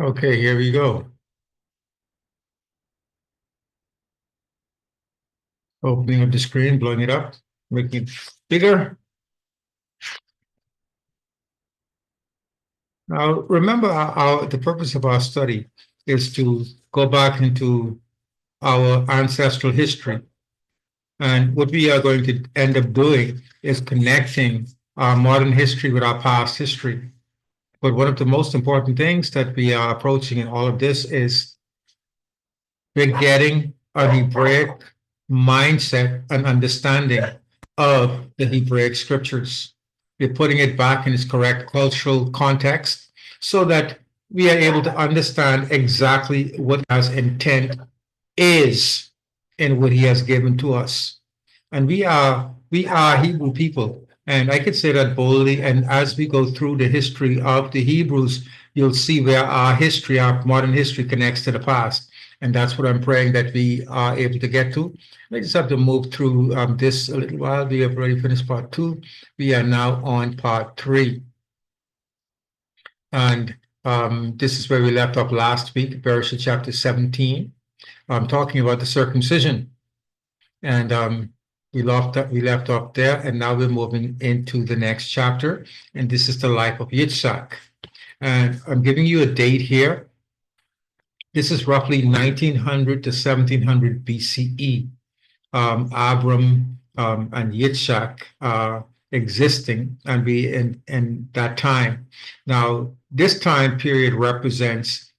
Okay, here we go. Opening up the screen, blowing it up, making it bigger. Now, remember, the purpose of our study is to go back into our ancestral history. And what we are going to end up doing is connecting our modern history with our past history. But one of the most important things that we are approaching in all of this is we're getting a Hebraic mindset and understanding of the Hebraic Scriptures. We're putting it back in its correct cultural context so that we are able to understand exactly what God's intent is in what He has given to us. And we are Hebrew people. And I could say that boldly. And as we go through the history of the Hebrews, you'll see where our history, our modern history, connects to the past. And that's what I'm praying that we are able to get to. I just have to move through this a little while. We have already finished part 2. We are now on part 3. And this is where we left off last week, Bereshit chapter 17, talking about the circumcision. And we left off there, and now we're moving into the next chapter, and this is the life of Yitzhak. And I'm giving you a date here. This is roughly 1900 to 1700 BCE. Abram and Yitzhak existing, and we in that time. Now, this time period represents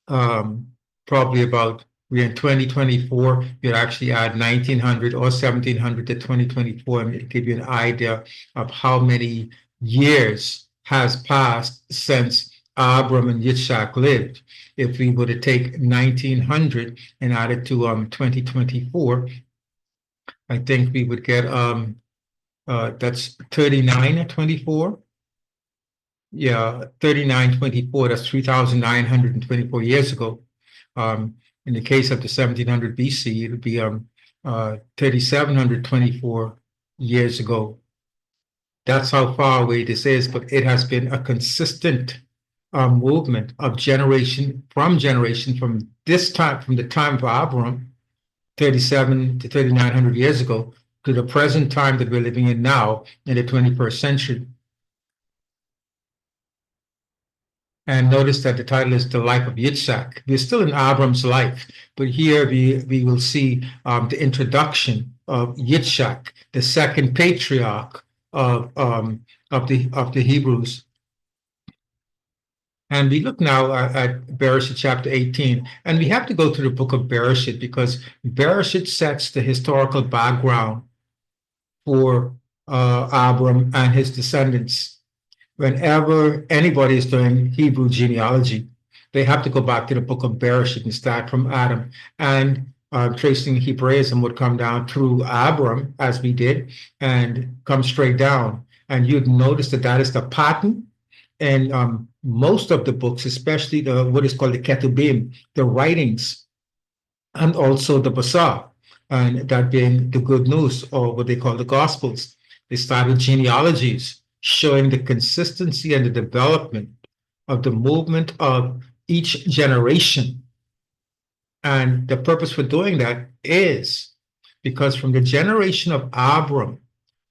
probably about, we're in 2024, you'd actually add 1900 or 1700 to 2024, and it'll give you an idea of how many years has passed since Abram and Yitzhak lived. If we were to take 1900 and add it to 2024, I think we would get that's 3924. Yeah, 3924, that's 3,924 years ago. In the case of the 1700 BC, it would be 3,724 years ago. That's how far away this is, but it has been a consistent movement of generation from this time, from the time of Abraham, 37 to 3,900 years ago, to the present time that we're living in now in the 21st century. And notice that the title is The Life of Yitzhak. We're still in Abram's life, but here we will see the introduction of Yitzhak, the second patriarch of the Hebrews. And we look now at Bereshit chapter 18, and we have to go to the book of Bereshit because Bereshit sets the historical background for Abram and his descendants. Whenever anybody is doing Hebrew genealogy, they have to go back to the book of Bereshit and start from Adam. And tracing Hebraism would come down through Abram, as we did, and come straight down. And you'd notice that that is the pattern. And most of the books, especially what is called the Ketubim, the writings, and also the Basar, and that being the good news, or what they call the Gospels. They start with genealogies, showing the consistency and the development of the movement of each generation. And the purpose for doing that is because from the generation of Abram,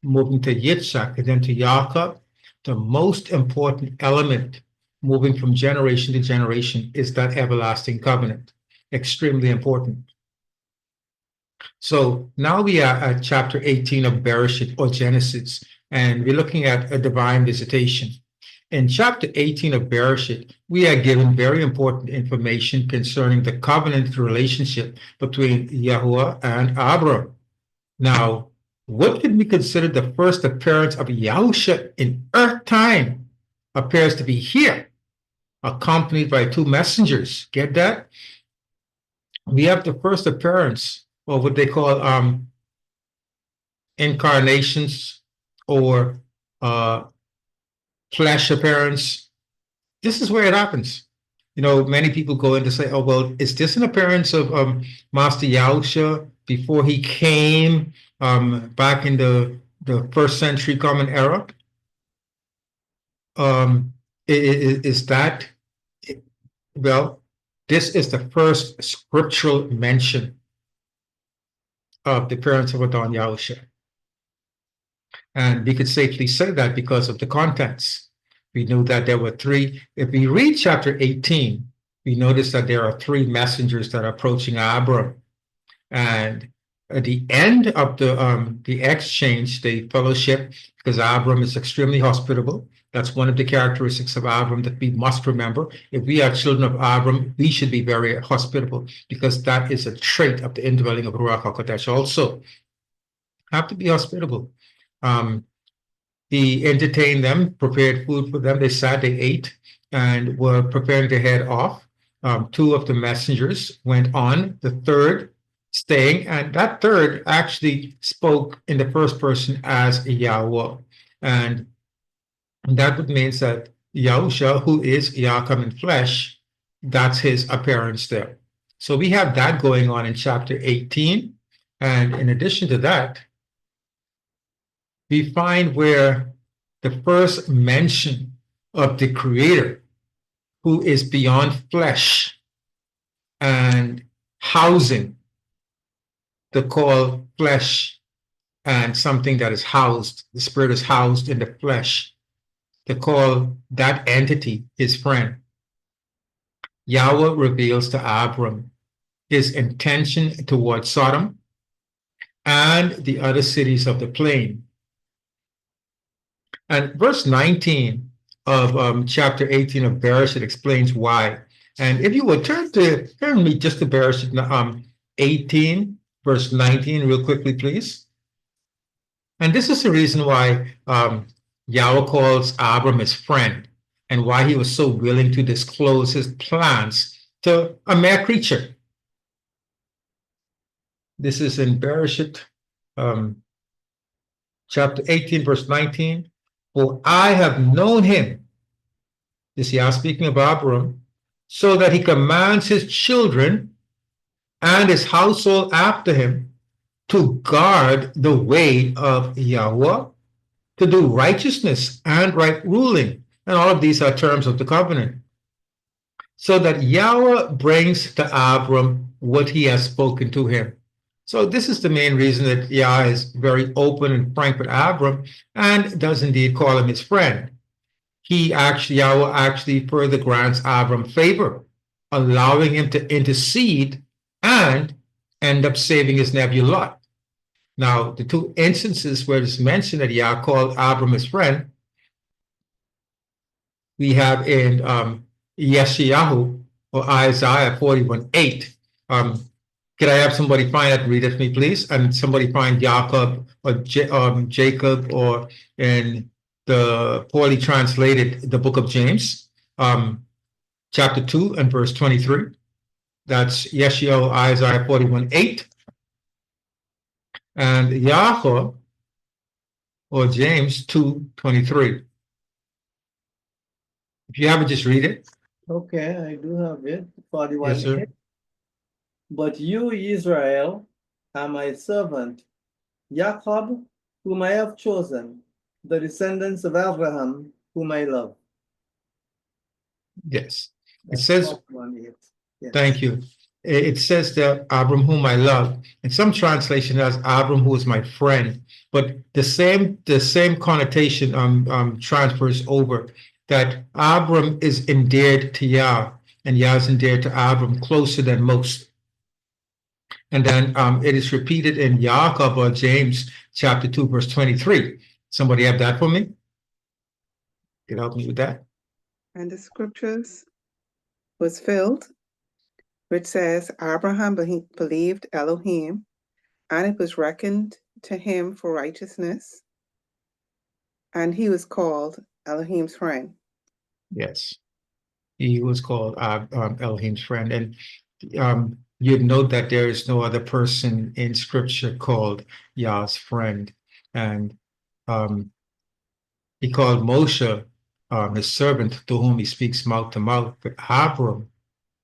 moving to Yitzhak and then to Yaakov, the most important element moving from generation to generation is that everlasting covenant. Extremely important. So now we are at chapter 18 of Bereshit or Genesis, and we're looking at a divine visitation. In chapter 18 of Bereshit, we are given very important information concerning the covenant relationship between Yahuah and Abram. Now, what could we consider the first appearance of Yahusha in earth time appears to be here, accompanied by two messengers. Get that? We have the first appearance, or what they call incarnations, or flesh appearance. This is where it happens. You know, many people go in to say, oh, well, is this an appearance of Master Yahusha before he came back in the first century Common Era? Is that Well, this is the first scriptural mention of the parents of Adon Yahusha. And we could safely say that because of the contents. We knew that there were three. If we read chapter 18, we notice that there are three messengers that are approaching Abram. And at the end of the exchange, the fellowship, because Abram is extremely hospitable. That's one of the characteristics of Abram that we must remember. If we are children of Abram, we should be very hospitable, because that is a trait of the indwelling of Ruach HaKodesh also. Have to be hospitable. He entertained them, prepared food for them. They sat, they ate, and were preparing to head off. Two of the messengers went on, the third staying, and that third actually spoke in the first person as Yahuah. And that means that Yahusha, who is Yah come in flesh, that's his appearance there. So we have that going on in chapter 18. And in addition to that, we find where the first mention of the Creator, who is beyond flesh and housing, the call flesh and something that is housed, the spirit is housed in the flesh, to call that entity his friend. Yahweh reveals to Abram his intention towards Sodom and the other cities of the plain. And verse 19 of chapter 18 of Bereshit explains why. And if you would turn me just to Bereshit 18, verse 19, real quickly, please. And this is the reason why Yahweh calls Abram his friend, and why he was so willing to disclose his plans to a mere creature. This is in Bereshit chapter 18, verse 19. For I have known him, this Yah speaking of Abram, so that he commands his children and his household after him to guard the way of Yahuah, to do righteousness and right ruling. And all of these are terms of the covenant. So that Yahweh brings to Abram what he has spoken to him. So this is the main reason that Yah is very open and frank with Abram, and does indeed call him his friend. Yahweh actually further grants Abram favor, allowing him to intercede and end up saving his nephew Lot. Now, the two instances where it's mentioned that Yah called Abram his friend, we have in Yeshayahu, or Isaiah 41:8. Could I have somebody find that? Read it for me, please. And somebody find Jacob or Jacob, or in the poorly translated, the book of James, chapter 2 and verse 23. That's Yeshayahu, Isaiah 41:8. And Yahuah, or James 2:23. If you have it, just read it. Okay, I do have it. 41. Yes, sir. But you, Israel, are my servant, Jacob, whom I have chosen, the descendants of Abraham, whom I love. Yes. That's It says, 41:8. Yes. thank you. It says that Abram, whom I love. In some translation, has Abram, who is my friend. But the same connotation transfers over, that Abram is endeared to Yah, and Yah is endeared to Abram closer than most. And then it is repeated in Jacob, or James chapter 2, verse 23. Somebody have that for me? Can you help me with that? And the scriptures was filled, which says, Abraham believed Elohim, and it was reckoned to him for righteousness, and he was called Elohim's friend. Yes, he was called Elohim's friend. And you'd note that there is no other person in Scripture called Yah's friend. And he called Moshe his servant, to whom he speaks mouth to mouth. But Abram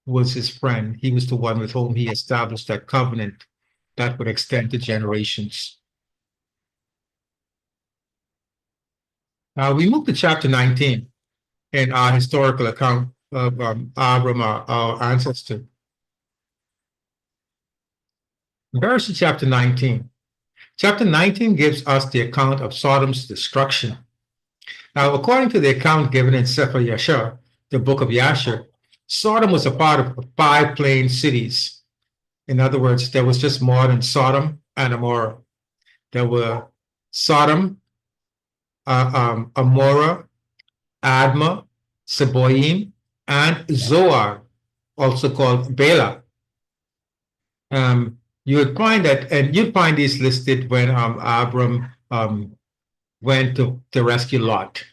was his friend. He was the one with whom he established that covenant that would extend to generations. Now we move to chapter 19 in our historical account Abram, our ancestor. Bereshit chapter 19. Chapter 19 gives us the account of Sodom's destruction. Now, according to the account given in Sefer Yashar, the book of Yashar, Sodom was a part of 5 plain cities. In other words, there was just more than Sodom and Amorah. There were Sodom, Amorah, Admah, Seboim, and Zoar, also called Bela. You would find that, and you'd find these listed when Abram went to rescue Lot.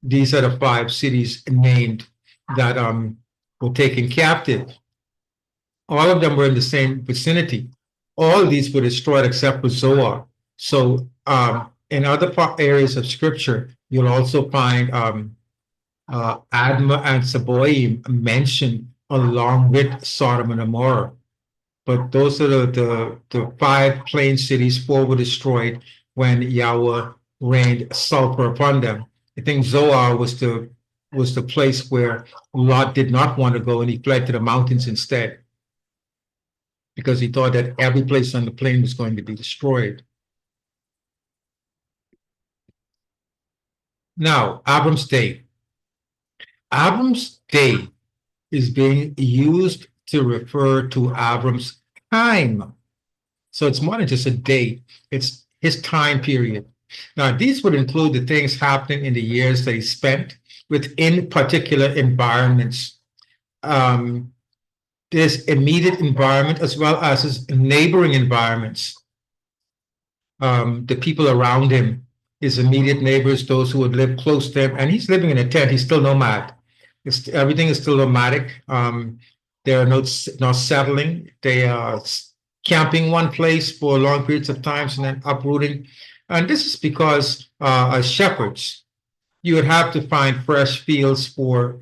These are the 5 cities named that were taken captive. All of them were in the same vicinity. All of these were destroyed except for Zoar. So in other areas of scripture, you'll also find Admah and Seboim mentioned along with Sodom and Amorah. But those are the 5 plain cities. 4 were destroyed when Yahweh rained sulfur upon them. I think Zoar was the place where Lot did not want to go, and he fled to the mountains instead, because he thought that every place on the plain was going to be destroyed. Now, Abram's day. Abram's day is being used to refer to Abram's time. So it's more than just a day, it's his time period. Now, these would include the things happening in the years that he spent within particular environments. This immediate environment as well as his neighboring environments. The people around him, his immediate neighbors, those who would live close to him, and he's living in a tent, he's still nomad. Everything is still nomadic. They are not settling. They are camping one place for long periods of time and then uprooting. And this is because as shepherds, you would have to find fresh fields for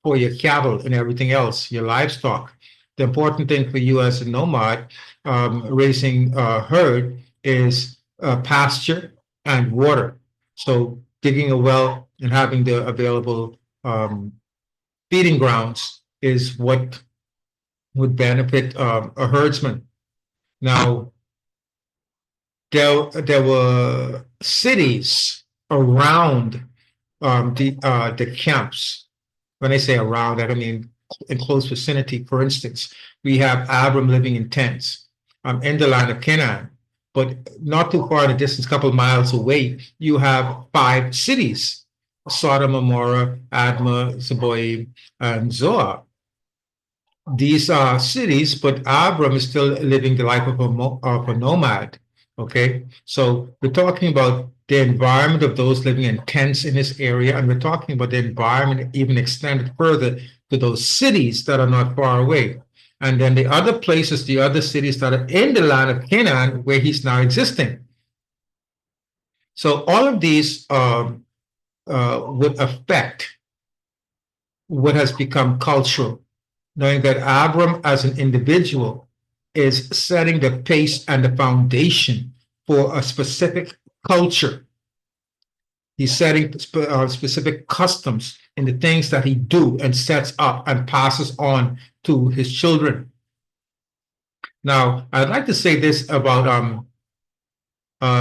your cattle and everything else, your livestock. The important thing for you as a nomad raising a herd is pasture and water. So digging a well and having the available feeding grounds is what would benefit a herdsman. Now, there were cities around the camps. When I say around, I don't mean in close vicinity. For instance, we have Abram living in tents in the land of Canaan, but not too far in the distance, a couple of miles away, you have 5 cities: Sodom, Amorah, Admah, Seboim, and Zoar. These are cities, but Abram is still living the life of a nomad. Okay, so we're talking about the environment of those living in tents in this area, and we're talking about the environment even extended further to those cities that are not far away. And then the other places, the other cities that are in the land of Canaan, where he's now existing. So all of these would affect what has become cultural, knowing that Abram as an individual is setting the pace and the foundation for a specific culture. He's setting specific customs in the things that he do and sets up and passes on to his children. Now, I'd like to say this about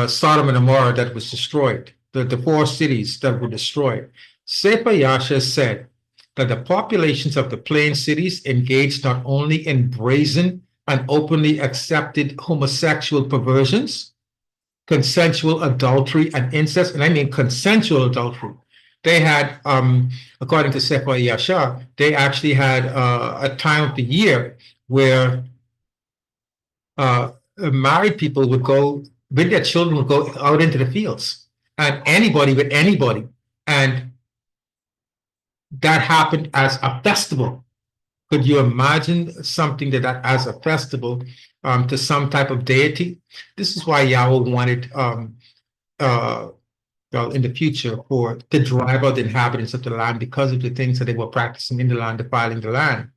Sodom and Amorah that was destroyed, the 4 cities that were destroyed. Sefer Yashar said that the populations of the plain cities engaged not only in brazen and openly accepted homosexual perversions, consensual adultery and incest, and I mean consensual adultery. They had, according to Sefer Yashar, they actually had a time of the year where married people would go with their children, would go out into the fields, and anybody with anybody, and that happened as a festival. Could you imagine something that as a festival to some type of deity? This is why Yahweh wanted, in the future, to drive out the inhabitants of the land because of the things that they were practicing in the land, defiling the land.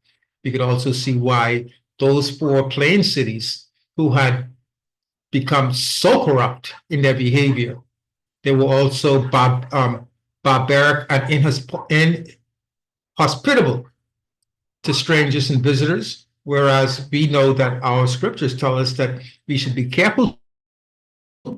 You could also see why those 4 plain cities who had become so corrupt in their behavior, they were also barbaric and inhospitable to strangers and visitors, whereas we know that our scriptures tell us that we should be careful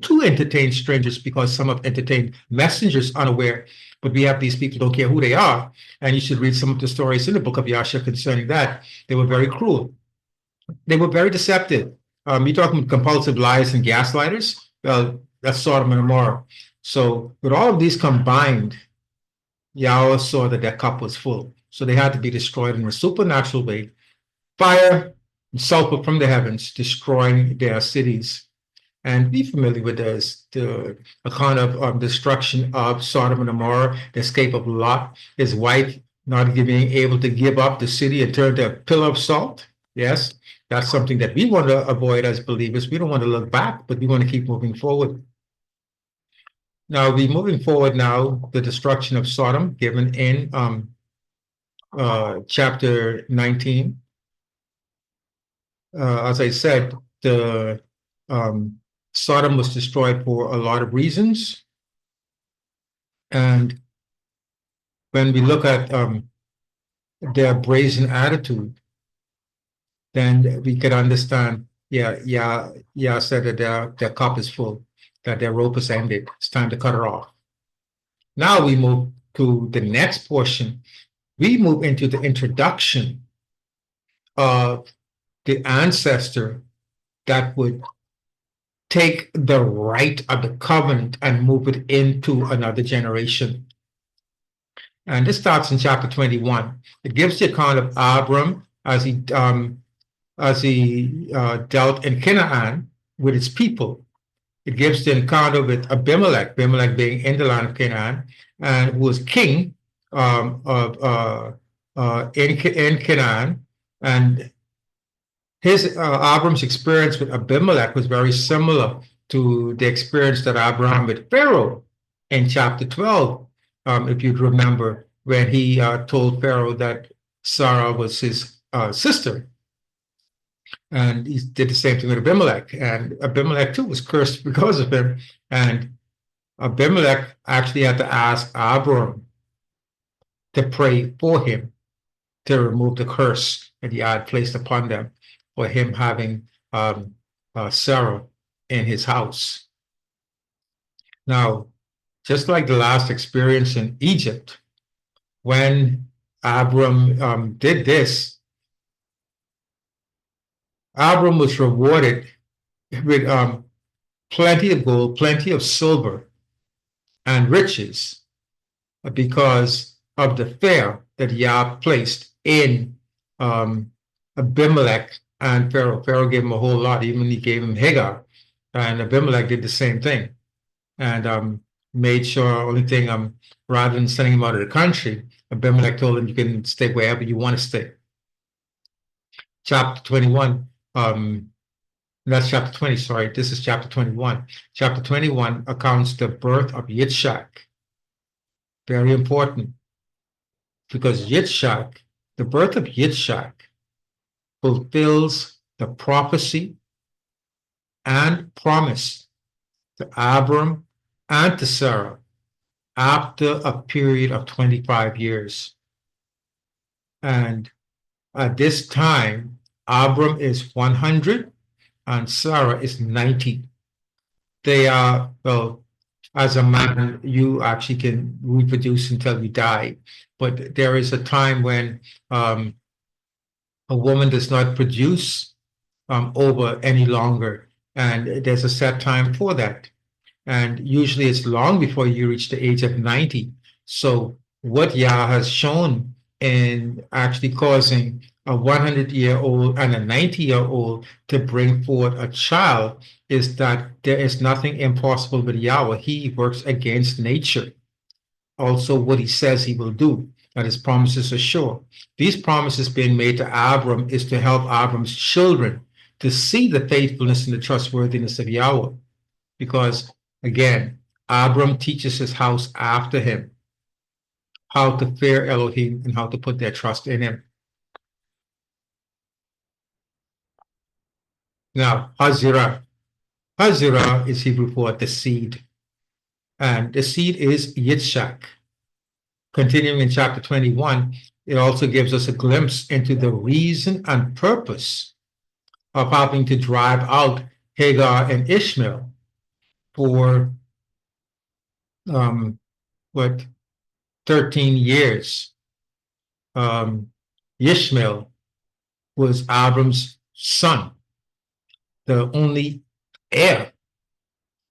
to entertain strangers because some have entertained messengers unaware. But we have these people don't care who they are. And you should read some of the stories in the book of Yahusha concerning that. They were very cruel. They were very deceptive. You're talking compulsive liars and gaslighters. Well, that's Sodom and Gomorrah. So with all of these combined, Yahweh saw that their cup was full. So they had to be destroyed in a supernatural way. Fire and sulfur from the heavens, destroying their cities. And be familiar with this, the account of destruction of Sodom and Gomorrah, the escape of Lot, his wife not being able to give up the city and turn to a pillar of salt. Yes, that's something that we want to avoid as believers. We don't want to look back, but we want to keep moving forward. Now, we're moving forward now, the destruction of Sodom, given in chapter 19. As I said, the Sodom was destroyed for a lot of reasons. And when we look at their brazen attitude, then we could understand, yeah, said that their cup is full, that their rope is ended. It's time to cut her off. Now we move to the next portion. We move into the introduction of the ancestor that would take the right of the covenant and move it into another generation. And this starts in chapter 21. It gives the account of Abram as he dealt in Canaan with its people. It gives the encounter with Abimelech being in the land of Canaan, and who was king in Canaan. And his Abram's experience with Abimelech was very similar to the experience that Abraham with Pharaoh in chapter 12, if you'd remember, when he told Pharaoh that Sarah was his sister. And he did the same thing with Abimelech. And Abimelech, too, was cursed because of him. And Abimelech actually had to ask Abram to pray for him to remove the curse that he had placed upon them for him having Sarah in his house. Now, just like the last experience in Egypt, when Abram did this, Abram was rewarded with plenty of gold, plenty of silver, and riches because of the fear that Yah placed in Abimelech and Pharaoh. Pharaoh gave him a whole lot, even he gave him Hagar. And Abimelech did the same thing and made sure, only thing, rather than sending him out of the country, Abimelech told him you can stay wherever you want to stay. Chapter 21, that's chapter 20, sorry, this is chapter 21. Chapter 21 accounts the birth of Yitzhak. Very important, because Yitzhak, the birth of Yitzhak, fulfills the prophecy and promise to Abram and to Sarah after a period of 25 years. And at this time, Abram is 100 and Sarah is 90. They are, well, as a man, you actually can reproduce until you die. But there is a time when a woman does not produce over any longer. And there's a set time for that. And usually it's long before you reach the age of 90. So what Yah has shown in actually causing a 100-year-old and a 90-year-old to bring forth a child is that there is nothing impossible with Yahweh. He works against nature. Also what he says he will do, and his promises are sure. These promises being made to Abram is to help Abram's children to see the faithfulness and the trustworthiness of Yahweh. Because, again, Abram teaches his house after him how to fear Elohim and how to put their trust in him. Now, Hazirah. Hazirah is Hebrew for the seed. And the seed is Yitzhak. Continuing in chapter 21, it also gives us a glimpse into the reason and purpose of having to drive out Hagar and Ishmael for 13 years. Ishmael was Abram's son, the only heir,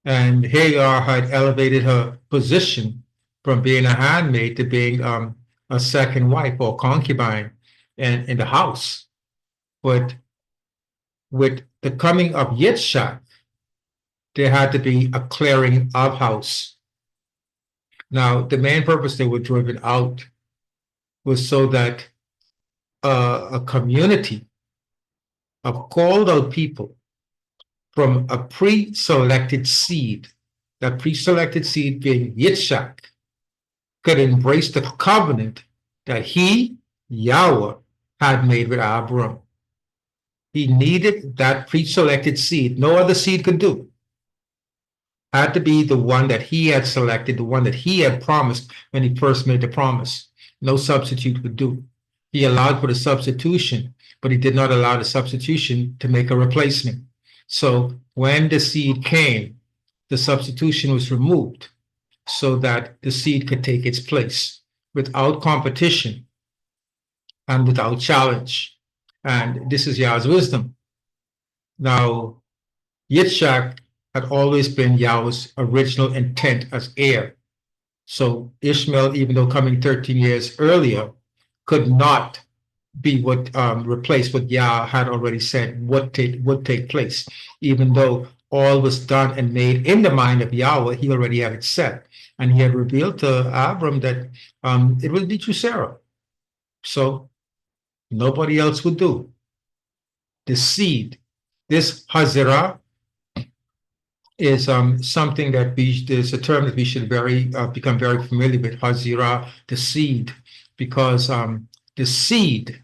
and Hagar had elevated her position from being a handmaid to being a second wife or concubine in the house. But with the coming of Yitzhak, there had to be a clearing of house. Now, the main purpose they were driven out was so that a community of called out people from a pre-selected seed, that pre-selected seed being Yitzhak, could embrace the covenant that he, Yahuah, had made with Abram. He needed that pre-selected seed. No other seed could do. Had to be the one that he had selected, the one that he had promised when he first made the promise. No substitute would do. He allowed for the substitution, but he did not allow the substitution to make a replacement. So when the seed came, the substitution was removed so that the seed could take its place without competition and without challenge. And this is Yah's wisdom. Now, Yitzhak had always been Yahweh's original intent as heir. So Ishmael, even though coming 13 years earlier, could not be what replace what Yah had already said would take place. Even though all was done and made in the mind of Yahuah, he already had it set. And he had revealed to Abram that it would be through Sarah. So nobody else would do. The seed, this Hazirah, is something that is a term that we should become very familiar with, Hazirah, the seed, because the seed,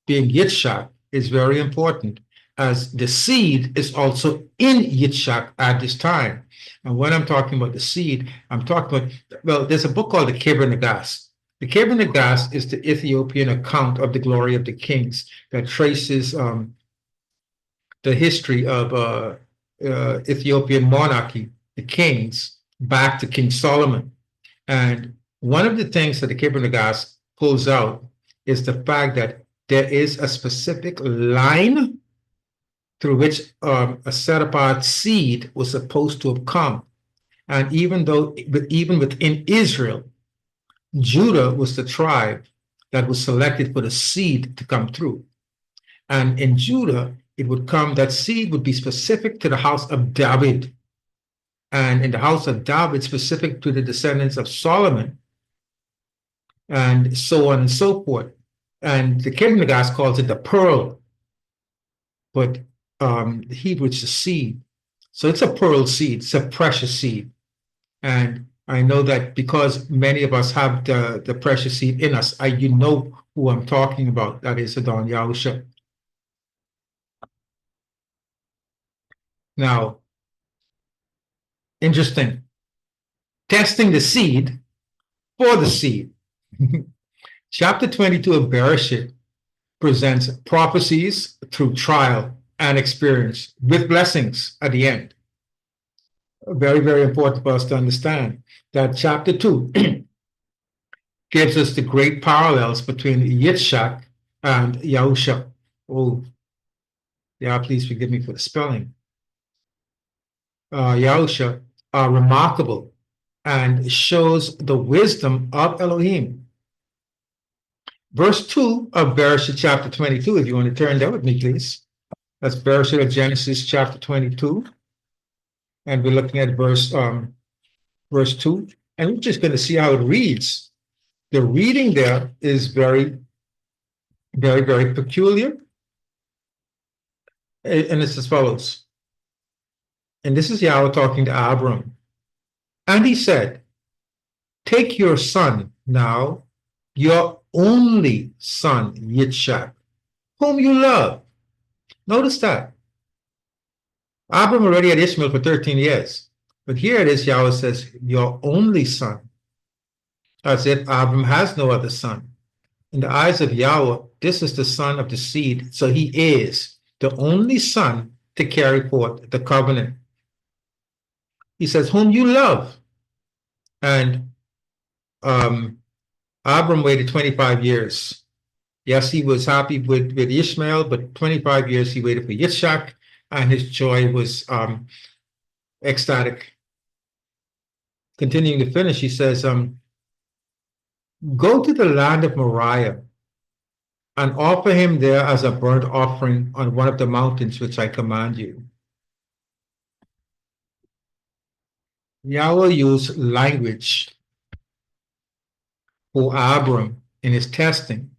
being Yitzhak, is very important, as the seed is also in Yitzhak at this time. And when I'm talking about the seed, I'm talking about, well, there's a book called the Keber Nagas. The Keber Nagas is the Ethiopian account of the glory of the kings that traces the history of Ethiopian monarchy, the kings, back to King Solomon. And one of the things that the Keber Nagas pulls out is the fact that there is a specific line through which a set apart seed was supposed to have come. And even within Israel, Judah was the tribe that was selected for the seed to come through. And in Judah, it would come, that seed would be specific to the house of David. And in the house of David, specific to the descendants of Solomon, and so on and so forth. And the Keber Nagas calls it the pearl, but the Hebrew, it's a seed. So it's a pearl seed, it's a precious seed. And I know that because many of us have the precious seed in us, you know who I'm talking about, that is Adon Yahusha. Now, interesting, testing the seed for the seed. Chapter 22 of Bereshit presents prophecies through trial and experience with blessings at the end. Very, very important for us to understand that chapter 2 gives us the great parallels between Yitzhak and Yahusha. Oh, yeah, please forgive me for the spelling. Yahusha are remarkable and shows the wisdom of Elohim. Verse 2 of Bereshit chapter 22, if you want to turn there with me, please. That's Bereshit of Genesis chapter 22. And we're looking at verse 2. And we're just going to see how it reads. The reading there is very, very, very peculiar. And it's as follows. And this is Yahweh talking to Abram. And he said, take your son now, your only son, Yitzhak, whom you love. Notice that. Abram already had Ishmael for 13 years. But here it is, Yahweh says, your only son. As if Abram has no other son. In the eyes of Yahweh, this is the son of the seed. So he is the only son to carry forth the covenant. He says, whom you love. And Abram waited 25 years. Yes, he was happy with Ishmael, but 25 years he waited for Yitzhak, and his joy was ecstatic. Continuing to finish, he says, go to the land of Moriah and offer him there as a burnt offering on one of the mountains which I command you. Yahweh used language for Abram in his testing,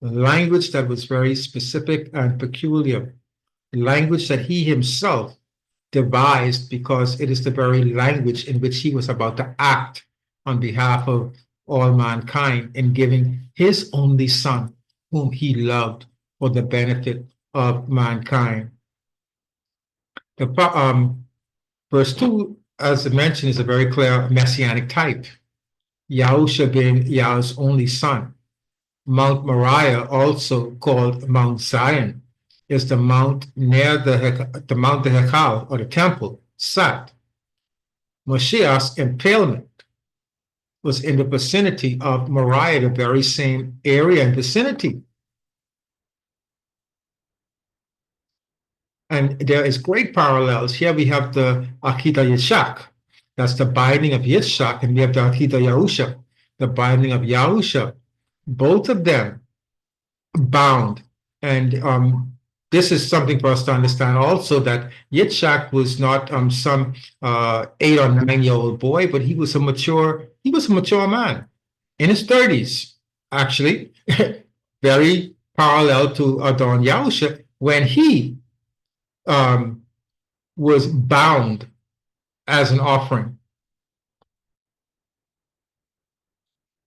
language that was very specific and peculiar, language that he himself devised because it is the very language in which he was about to act on behalf of all mankind in giving his only son, whom he loved, for the benefit of mankind. Verse 2, as I mentioned, is a very clear messianic type. Yahusha being Yahweh's only son. Mount Moriah, also called Mount Zion, is the mount near the Mount Hekal, or the temple, sat. Moshiach's impalement was in the vicinity of Moriah, the very same area and vicinity. And there is great parallels. Here we have the Akedah Yitzhak. That's the binding of Yitzhak, and we have the Akedah Yahusha, the binding of Yahusha. Both of them bound. And this is something for us to understand also, that Yitzhak was not some 8 or 9-year-old boy, but he was a mature man in his 30s, actually, very parallel to Adon Yahusha when he was bound as an offering.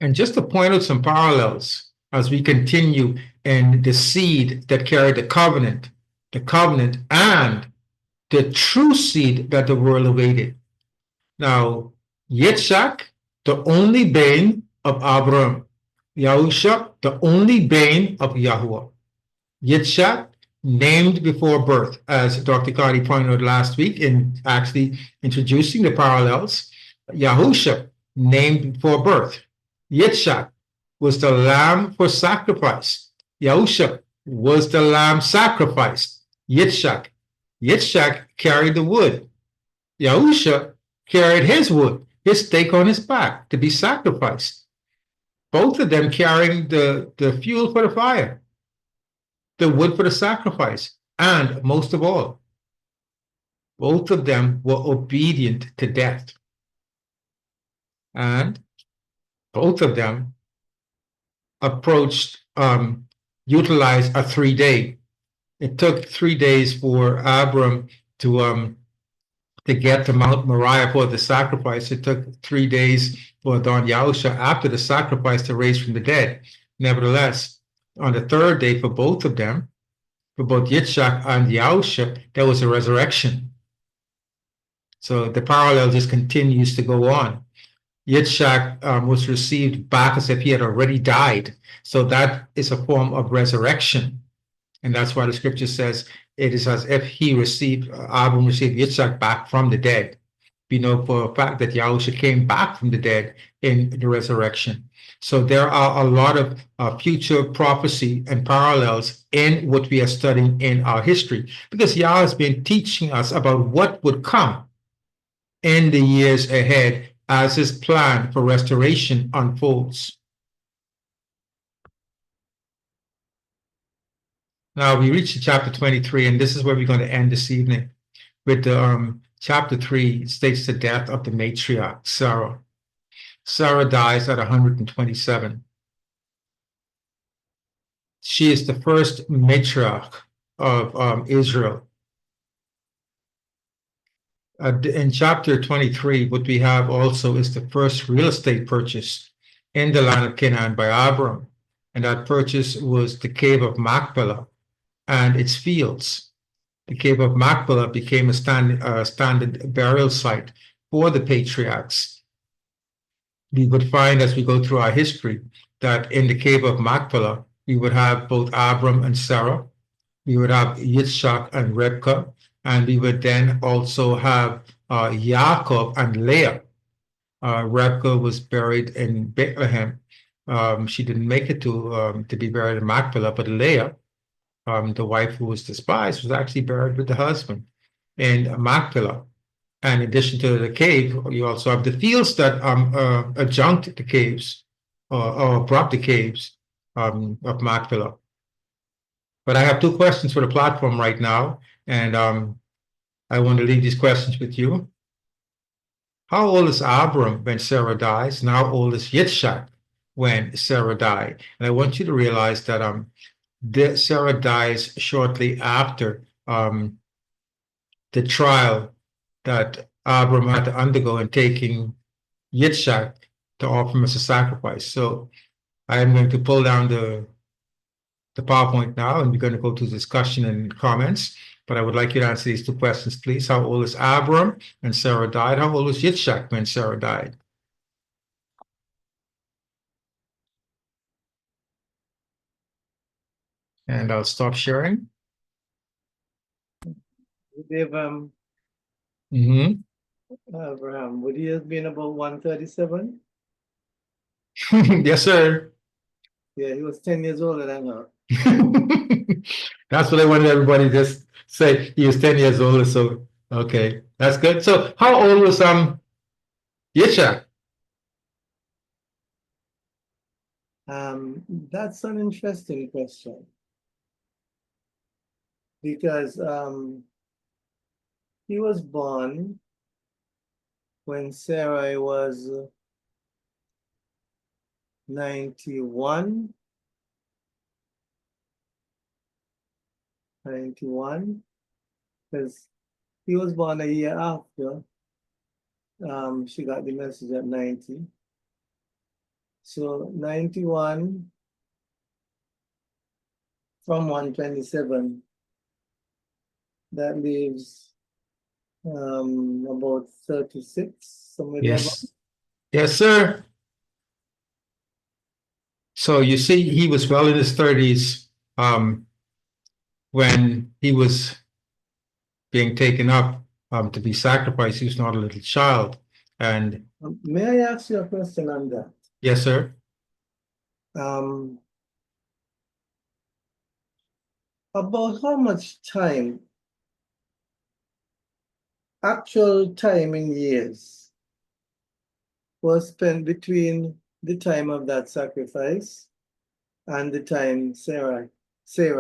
And just to point out some parallels as we continue in the seed that carried the covenant and the true seed that the world awaited. Now, Yitzhak, the only bane of Abram. Yahusha, the only bane of Yahuah. Yitzhak, named before birth, as Dr. Cardi pointed out last week in actually introducing the parallels. Yahusha, named before birth. Yitzhak was the lamb for sacrifice. Yahusha was the lamb sacrificed. Yitzhak carried the wood. Yahusha carried his wood, his stake on his back to be sacrificed. Both of them carrying the fuel for the fire, the wood for the sacrifice, and most of all, both of them were obedient to death. And both of them utilized a 3-day. It took 3 days for Abram to get to Mount Moriah for the sacrifice. It took 3 days for Adon Yahusha after the sacrifice to raise from the dead. Nevertheless, on the 3rd day for both of them, for both Yitzhak and Yahusha, there was a resurrection. So the parallel just continues to go on. Yitzhak was received back as if he had already died. So that is a form of resurrection. And that's why the scripture says it is as if Abram received Yitzhak back from the dead. We know for a fact that Yahusha came back from the dead in the resurrection. So there are a lot of future prophecy and parallels in what we are studying in our history, because Yah has been teaching us about what would come in the years ahead as his plan for restoration unfolds. Now we reach to chapter 23, and this is where we're going to end this evening with the chapter 3 states the death of the matriarch, Sarah. Sarah dies at 127. She is the first matriarch of Israel. In chapter 23, what we have also is the first real estate purchase in the land of Canaan by Abram. And that purchase was the cave of Machpelah and its fields. The cave of Machpelah became a standard burial site for the patriarchs. We would find as we go through our history that in the cave of Machpelah, we would have both Abram and Sarah, we would have Yitzhak and Rebekah, and we would then also have Yaakov and Leah. Rebekah was buried in Bethlehem. She didn't make it to be buried in Machpelah, but Leah, the wife who was despised, was actually buried with the husband in Machpelah. And in addition to the cave, you also have the fields that adjunct the caves or prop the caves of Machpelah. But I have two questions for the platform right now, and I want to leave these questions with you. How old is Abram when Sarah dies? And how old is Yitzhak when Sarah died? And I want you to realize that Sarah dies shortly after the trial that Abram had to undergo in taking Yitzhak to offer him as a sacrifice. So I am going to pull down the PowerPoint now, and we're going to go to discussion and comments. But I would like you to answer these two questions, please. How old is Abram when Sarah died? How old was Yitzhak when Sarah died? And I'll stop sharing. Abraham, would he have been about 137? Yes, sir. Yeah, he was 10 years older than her. That's what I wanted everybody to just say. He was 10 years older, so okay, that's good. So how old was Yitzhak? That's an interesting question, because he was born when Sarah was 91, because he was born a year after she got the message at 90. So 91 from 127, that leaves about 36, somewhere there. Yes. Yes, sir. So you see, he was well in his 30s when he was being taken up to be sacrificed. He was not a little child. And may I ask you a question on that? yes, sir. About how much time, actual time in years, was spent between the time of that sacrifice and the time Sarah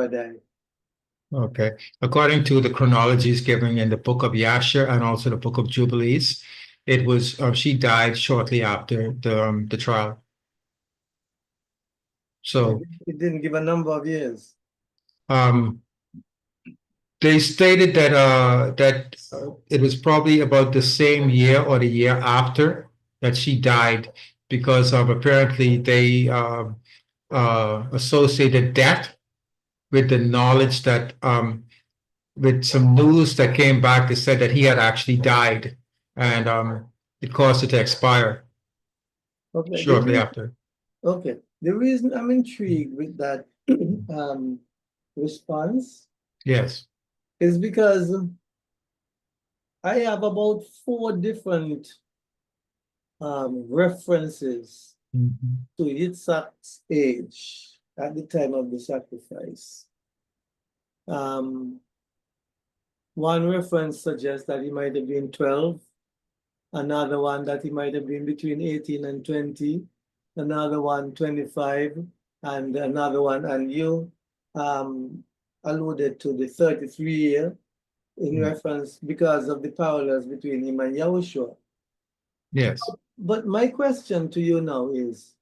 died? Okay. According to the chronologies given in the book of Yasher and also the book of Jubilees, it was she died shortly after the trial. So it didn't give a number of years. They stated that it was probably about the same year or the year after that she died, because of apparently they associated death with the knowledge that with some news that came back that said that he had actually died, and it caused it to expire shortly after. Okay. The reason I'm intrigued with that response, yes, is because I have about 4 different references to Yitzhak's age at the time of the sacrifice. One reference suggests that he might have been 12, another one that he might have been between 18 and 20, another one 25, and another one, and you alluded to the 33-year in reference because of the parallels between him and Yahushua. yes. But my question to you now is,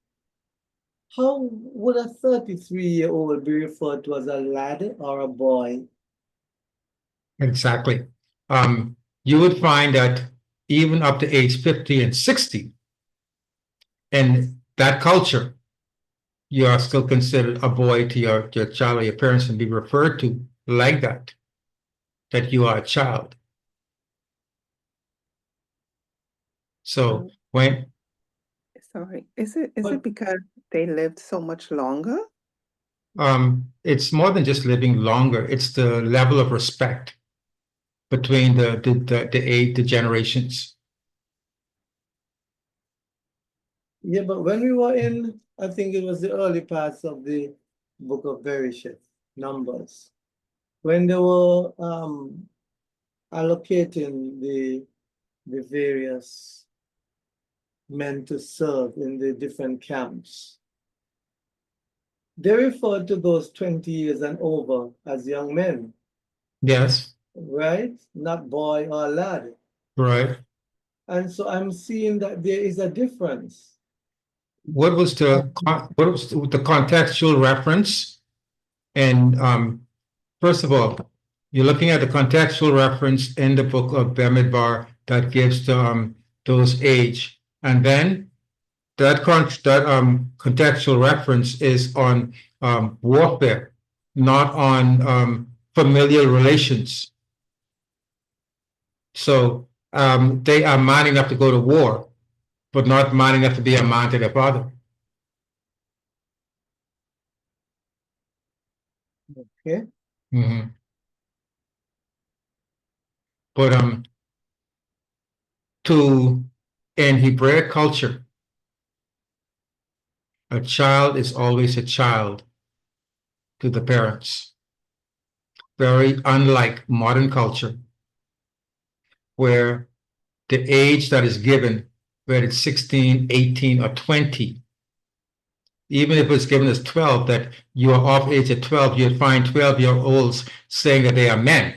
how would a 33-year-old be referred to as a lad or a boy? Exactly. You would find that even up to age 50 and 60, in that culture, you are still considered a boy to your child or your parents, and be referred to like that you are a child. So when Sorry. Is it But- because they lived so much longer? It's more than just living longer. It's the level of respect between the generations. Yeah, but when we were in, I think it was the early parts of the book of Bereshit, Numbers, when they were allocating the various men to serve in the different camps. They referred to those 20 years and over as young men, Yes, right? Not boy or lad. right. And so I'm seeing that there is a difference. What was the contextual reference? And first of all, you're looking at the contextual reference in the book of Bamidbar that gives those age, and then that contextual reference is on warfare, not on familial relations. So they are man enough to go to war, but not man enough to be a man to their father. Okay. Mm-hmm. But in Hebraic culture, a child is always a child to the parents. Very unlike modern culture, where the age that is given, whether it's 16, 18, or 20, even if it's given as 12, that you are of age at 12, you'd find 12-year-olds saying that they are men.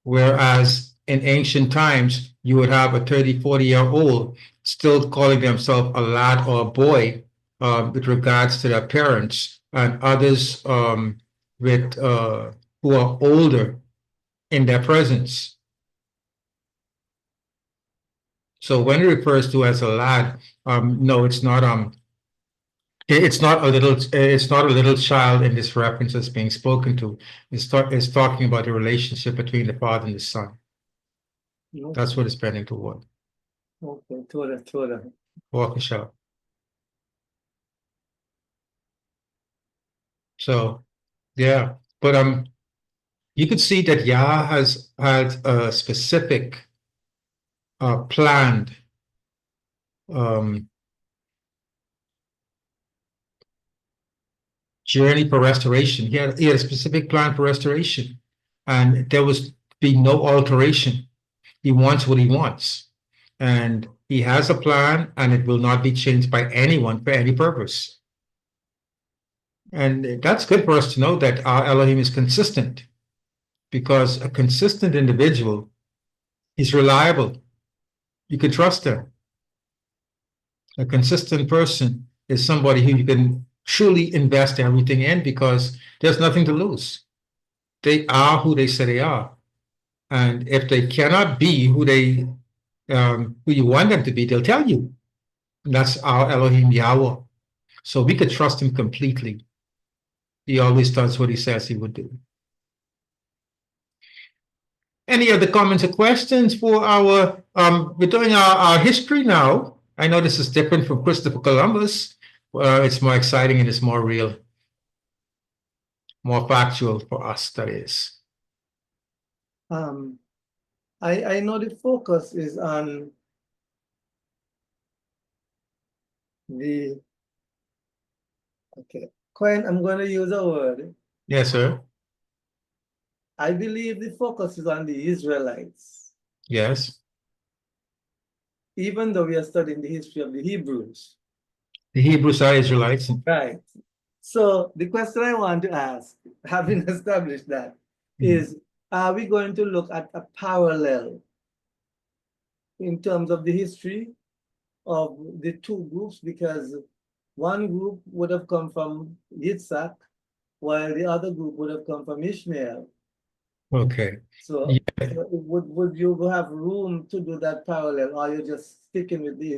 Whereas in ancient times, you would have a 30, 40-year-old still calling themselves a lad or a boy with regards to their parents, and others with who are older in their presence. So when it refers to as a lad, no, it's not a little child in this reference that's being spoken to. It's talking about the relationship between the father and the son. Okay. That's what it's bending toward. Okay, Torah. Waukesha. So yeah, but you could see that Yah has had a specific planned journey for restoration. He had a specific plan for restoration, and there was be no alteration. He wants what he wants, and he has a plan, and it will not be changed by anyone for any purpose. And that's good for us to know that our Elohim is consistent, because a consistent individual is reliable. You can trust them. A consistent person is somebody who you can truly invest everything in, because there's nothing to lose. They are who they say they are. And if they cannot be who you want them to be, they'll tell you. And that's our Elohim Yahuah. So we could trust him completely. He always does what he says he would do. Any other comments or questions for our, we're doing our history now. I know this is different from Christopher Columbus. It's more exciting and it's more real, more factual for us, that is. I know the focus is on the, okay, Kohen, I'm going to use a word. Yes, sir. I believe the focus is on the Israelites, Yes. even though we are studying the history of the Hebrews. The Hebrews are Israelites. Right. So the question I want to ask, having established that, is, are we going to look at a parallel in terms of the history of the two groups? Because one group would have come from Yitzhak, while the other group would have come from Ishmael. Okay. So, Yeah. so would you have room to do that parallel, or are you just sticking with the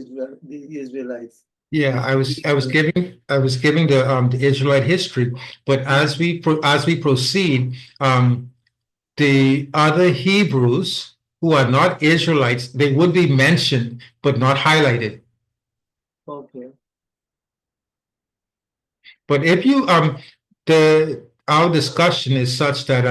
Israelites? Yeah, I was giving the Israelite history, but as we proceed, the other Hebrews who are not Israelites, they would be mentioned but not highlighted. Okay. But if you our discussion is such that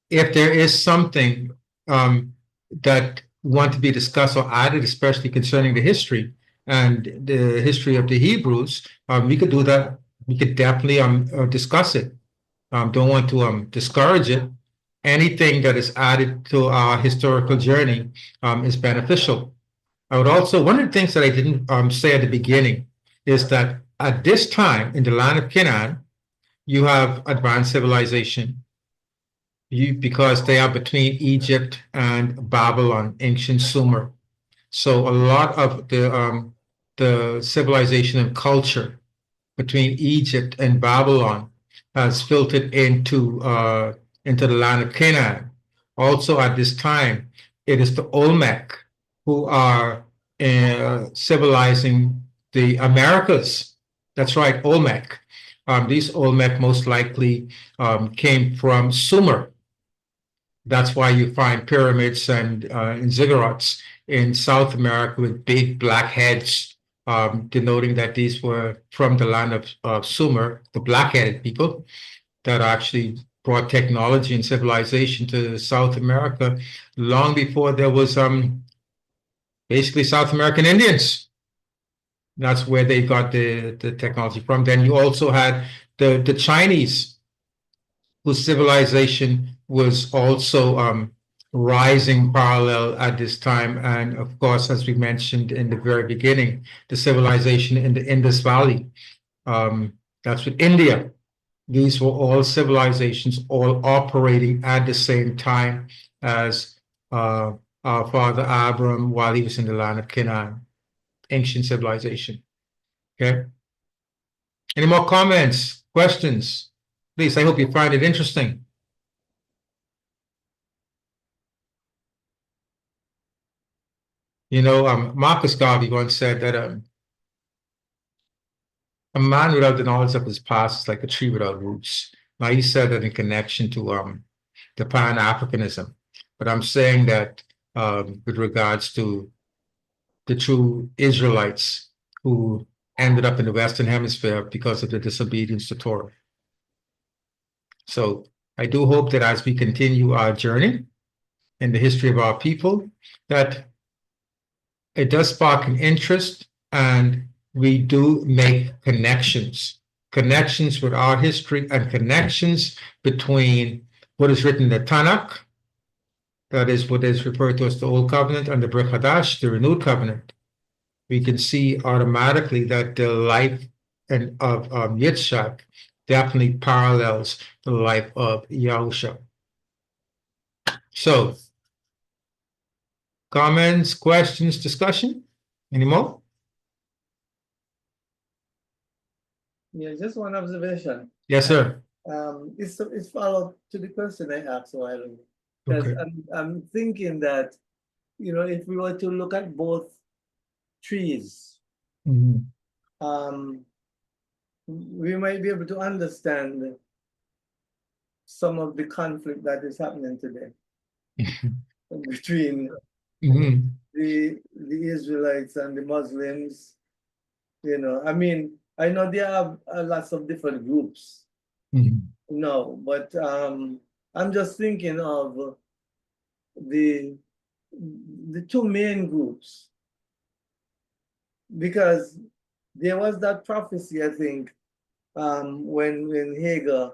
if there is something that want to be discussed or added, especially concerning the history and the history of the Hebrews, we could do that. We could definitely discuss it. Don't want to discourage it. Anything that is added to our historical journey is beneficial. I would also, one of the things that I didn't say at the beginning is that at this time in the land of Canaan, you have advanced civilization. Because they are between Egypt and Babylon, ancient Sumer. So a lot of the civilization and culture between Egypt and Babylon has filtered into the land of Canaan. Also at this time, it is the Olmec who are civilizing the Americas. That's right, Olmec. These Olmec most likely came from Sumer. That's why you find pyramids and ziggurats in South America with big black heads, denoting that these were from the land of Sumer, the black-headed people that actually brought technology and civilization to South America long before there was basically South American Indians. That's where they got the technology from. Then you also had the Chinese, whose civilization was also rising parallel at this time. And of course, as we mentioned in the very beginning, the civilization in the Indus Valley. That's with India. These were all civilizations, all operating at the same time as our father Abram while he was in the land of Canaan, ancient civilization. Okay. Any more comments, questions? Please, I hope you find it interesting. You know, Marcus Garvey once said that a man without the knowledge of his past is like a tree without roots. Now, he said that in connection to the Pan-Africanism, but I'm saying that with regards to the true Israelites who ended up in the Western Hemisphere because of the disobedience to Torah. So I do hope that as we continue our journey in the history of our people, that it does spark an interest and we do make connections with our history and connections between what is written in the Tanakh, that is what is referred to as the Old Covenant, and the Brit Hadash, the Renewed Covenant. We can see automatically that the life of Yitzhak definitely parallels the life of Yahusha. So, comments, questions, discussion? Any more? Yeah, just one observation. Yes, sir. It's follow to the question I asked a while ago. Because Okay. I'm thinking that, you know, if we were to look at both trees, Mhm. We might be able to understand some of the conflict that is happening today between Mhm. the Israelites and the Muslims. You know, I mean, I know there are lots of different groups. Mhm. No, but I'm just thinking of the two main groups, because there was that prophecy, I think, when Hagar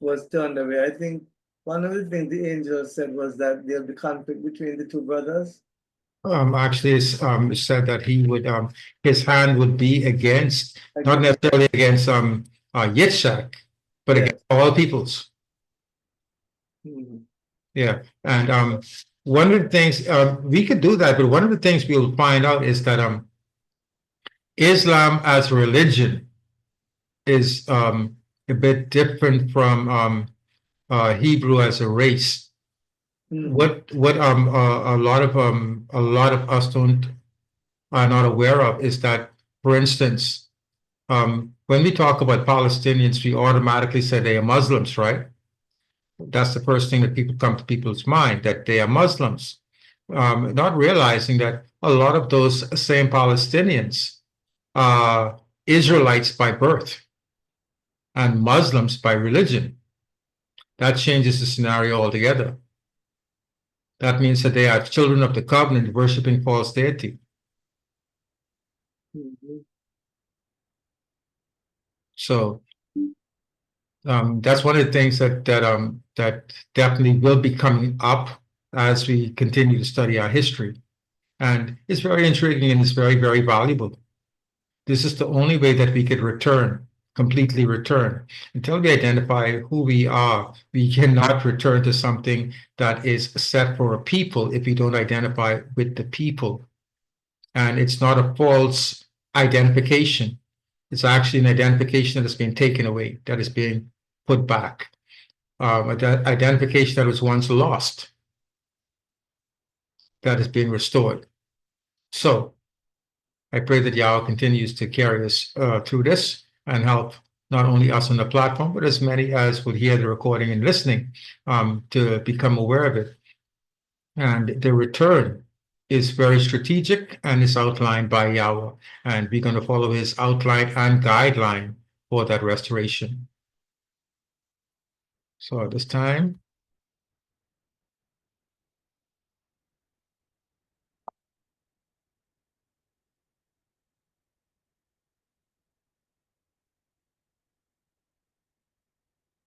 was turned away. I think one of the things the angel said was that there'll be conflict between the two brothers. Actually, it's said that he would his hand would be against, not necessarily against Yitzhak, but Yes. against all peoples. Mhm. Yeah, and one of the things we could do that, but one of the things we'll find out is that Islam as a religion is a bit different from Hebrew as a race. What a lot of us are not aware of is that, for instance, when we talk about Palestinians, we automatically say they are Muslims, right? That's the first thing that people come to people's mind, that they are Muslims. not realizing that a lot of those same Palestinians are Israelites by birth and Muslims by religion. That changes the scenario altogether. That means that they are children of the covenant worshiping false deity. Mhm. So that's one of the things that definitely will be coming up as we continue to study our history. And it's very intriguing and it's very, very valuable. This is the only way that we could return, completely return. Until we identify who we are, we cannot return to something that is set for a people if we don't identify with the people. And it's not a false identification. It's actually an identification that has been taken away, that is being put back. Identification that was once lost, that is being restored. So I pray that Yahweh continues to carry us through this and help not only us on the platform, but as many as would hear the recording and listening to become aware of it. And the return is very strategic and is outlined by Yahweh. And we're going to follow his outline and guideline for that restoration. So at this time,